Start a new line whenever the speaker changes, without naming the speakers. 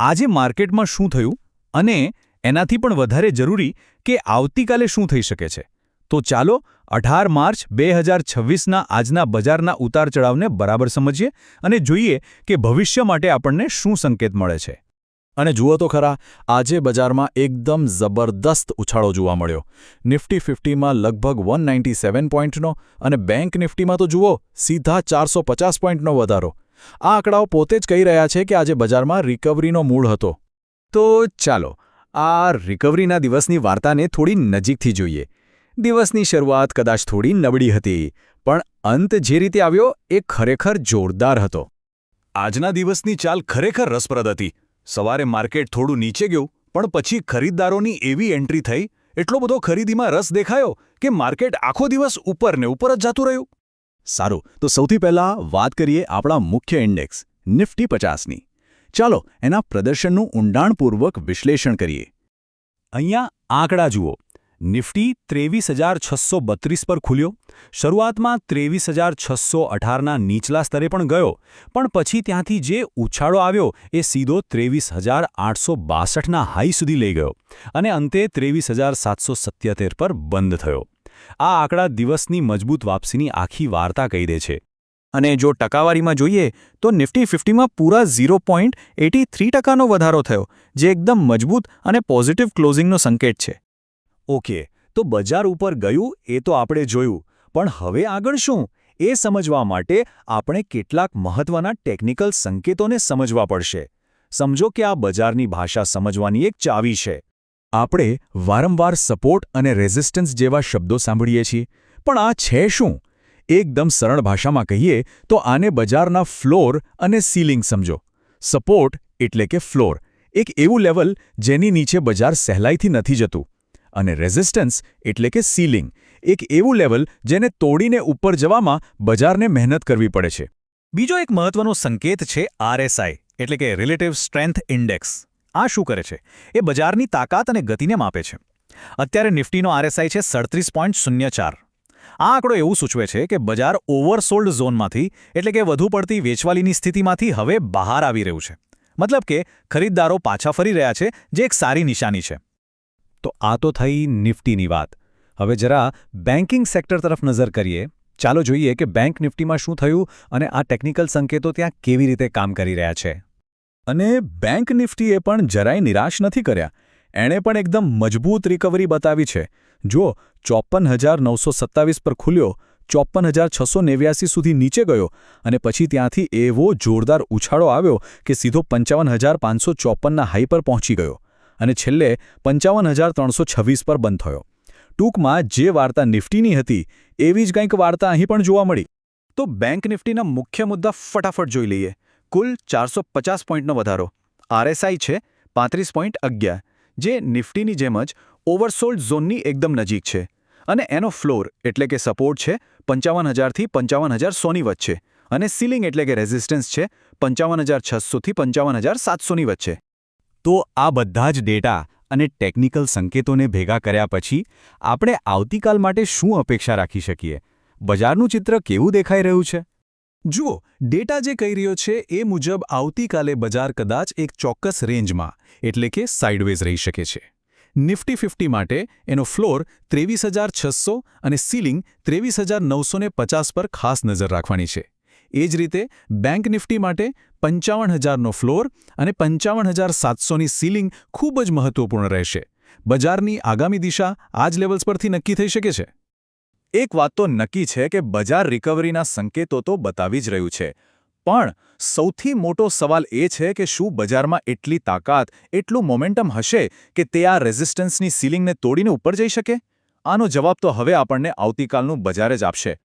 આજે માર્કેટમાં શું થયું અને એનાથી પણ વધારે જરૂરી કે આવતીકાલે શું થઈ શકે છે. તો ચાલો 18 માર્ચ 2026ના આજના બજારના ઉતાર-ચઢાવને બરાબર સમજીએ અને જોઈએ કે ભવિષ્ય માટે આપણને શું સંકેત મળે છે.
અને જુઓ તો ખરા, આજે બજારમાં એકદમ જબરદસ્ત ઉછાળો જોવા મળ્યો. નિફ્ટી 50માં લગભગ 197 પોઈન્ટનો અને બેંક નિફ્ટીમાં તો જુઓ સીધા 450 પોઈન્ટનો વધારો. આ આંકડાઓ પોતે જ કહી રહ્યા છે કે આજે બજારમાં રિકવરીનો મૂળ હતો.
તો ચાલો આ રિકવરીના દિવસની વાર્તાને થોડી નજીકથી જોઈએ. દિવસની શરૂઆત કદાચ થોડી નબળી હતી, પણ અંત જે રીતે આવ્યો એ ખરેખર જોરદાર હતો. આજના દિવસની ચાલ ખરેખર રસપ્રદ હતી. સવારે માર્કેટ થોડું નીચે ગયું, પણ પછી ખરીદદારોની એવી એન્ટ્રી થઈ, એટલો બધો ખરીદીમાં રસ દેખાયો કે માર્કેટ આખો દિવસ ઉપર ને ઉપર જ જતું રહ્યું.
સારું, તો સૌથી પહેલાં વાત કરીએ આપણા મુખ્ય ઇન્ડેક્સ નિફ્ટી 50ની. ચાલો એના પ્રદર્શનનું ઊંડાણપૂર્વક વિશ્લેષણ કરીએ.
અહીંયા આંકડા જુઓ. નિફ્ટી 23,632 પર ખુલ્યો. શરૂઆતમાં 23,618ના નીચલા સ્તરે પણ ગયો, પણ પછી ત્યાંથી જે ઉછાળો આવ્યો એ સીધો 23,862ના હાઈ સુધી લઈ ગયો અને અંતે 23,777 પર બંધ થયો. આ આંકડા દિવસની મજબૂત વાપસીની આખી વાર્તા કહી દે છે. અને જો ટકાવારીમાં જોઈએ તો નિફ્ટી 50માં પૂરા 0.83%નો વધારો થયો, જે એકદમ મજબૂત અને પોઝિટિવ ક્લોઝિંગનો સંકેત છે. ઓકે, તો બજાર ઉપર ગયું એ તો આપણે જોયું, પણ હવે આગળ શું એ સમજવા માટે આપણે કેટલાક મહત્વના ટેકનિકલ સંકેતોને સમજવા પડશે. સમજો કે આ બજારની ભાષા સમજવાની એક ચાવી છે.
આપણે વારંવાર સપોર્ટ અને રેઝિસ્ટન્સ જેવા શબ્દો સાંભળીએ છીએ, પણ આ છે શું? એકદમ સરળ ભાષામાં કહીએ તો આને બજારના ફ્લોર અને સીલિંગ સમજો. સપોર્ટ એટલે કે ફ્લોર, એક એવું લેવલ જેની નીચે બજાર સહેલાઈથી નથી જતું. અને રેઝિસ્ટન્સ એટલે કે સીલિંગ, એક એવું લેવલ જેને તોડીને ઉપર જવામાં બજારને મહેનત કરવી પડે છે.
બીજો એક મહત્વનો સંકેત છે RSI એટલે કે રિલેટિવ સ્ટ્રેન્થ ઇન્ડેક્સ. આ શું કરે છે? એ બજારની તાકાત અને ગતિને માપે છે. અત્યારે નિફ્ટીનો RSI છે 37.04. આ આંકડો એવું સૂચવે છે કે બજાર ઓવરસોલ્ડ ઝોનમાંથી એટલે કે વધુ પડતી વેચવાલીની સ્થિતિમાંથી હવે બહાર આવી રહ્યું છે. મતલબ કે ખરીદદારો પાછા ફરી રહ્યા છે, જે એક સારી નિશાની છે. તો આ તો થઈ નિફ્ટીની વાત. હવે જરા બેન્કિંગ સેક્ટર તરફ નજર કરીએ. ચાલો જોઈએ કે બેંક નિફ્ટીમાં શું થયું અને આ ટેકનિકલ સંકેતો ત્યાં કેવી રીતે કામ કરી રહ્યા છે.
અને બેંક નિફ્ટીએ પણ જરાય નિરાશ નથી કર્યા. એણે પણ એકદમ મજબૂત રિકવરી બતાવી છે. જુઓ, 54,927 પર ખુલ્યો, 54,689 સુધી નીચે ગયો અને પછી ત્યાંથી એવો જોરદાર ઉછાળો આવ્યો કે સીધો 55,554ના હાઈ પર પહોંચી ગયો અને છેલ્લે 55,326 પર બંધ થયો. ટૂંકમાં જે વાર્તા નિફ્ટીની હતી એવી જ કંઈક વાર્તા અહીં પણ જોવા મળી. તો બેંક નિફ્ટીના મુખ્ય મુદ્દા ફટાફટ જોઈ લઈએ. કુલ 450 પોઈન્ટનો વધારો. RSI છે 35.11, જે નિફ્ટીની જેમ જ ઓવરસોલ્ડ ઝોનની એકદમ નજીક છે. અને એનો ફ્લોર એટલે કે સપોર્ટ છે 55,000થી 55,100ની વચ્ચે અને સીલિંગ એટલે કે રેઝિસ્ટન્સ છે 55,600થી 55,700ની વચ્ચે. તો આ બધા જ ડેટા અને ટેકનિકલ સંકેતોને ભેગા કર્યા પછી આપણે આવતીકાલ માટે શું અપેક્ષા રાખી શકીએ? બજારનું ચિત્ર કેવું દેખાઈ રહ્યું છે?
જુઓ, ડેટા જે કહી રહ્યો છે એ મુજબ આવતીકાલે બજાર કદાચ એક ચોક્કસ રેન્જમાં એટલે કે સાઇડવેઝ રહી શકે છે. નિફ્ટી 50 માટે એનો ફ્લોર 23,600 અને સીલિંગ 23,950 પર ખાસ નજર રાખવાની છે. એ જ રીતે બેંક નિફ્ટી માટે 55,000નો ફ્લોર અને 55,700ની સીલિંગ ખૂબ જ મહત્વપૂર્ણ રહેશે. બજારની આગામી દિશા આ જ લેવલ્સ પરથી નક્કી થઈ શકે છે. એક વાત તો નક્કી છે કે બજાર રિકવરીના સંકેતો તો બતાવી જ રહ્યું છે, પણ સૌથી મોટો સવાલ એ છે કે શું બજારમાં એટલી તાકાત, એટલું મોમેન્ટમ હશે કે તે આ રેઝિસ્ટન્સની સીલિંગને તોડીને ઉપર જઈ શકે? આનો જવાબ તો હવે આપણને આવતીકાલનું બજાર જ આપશે.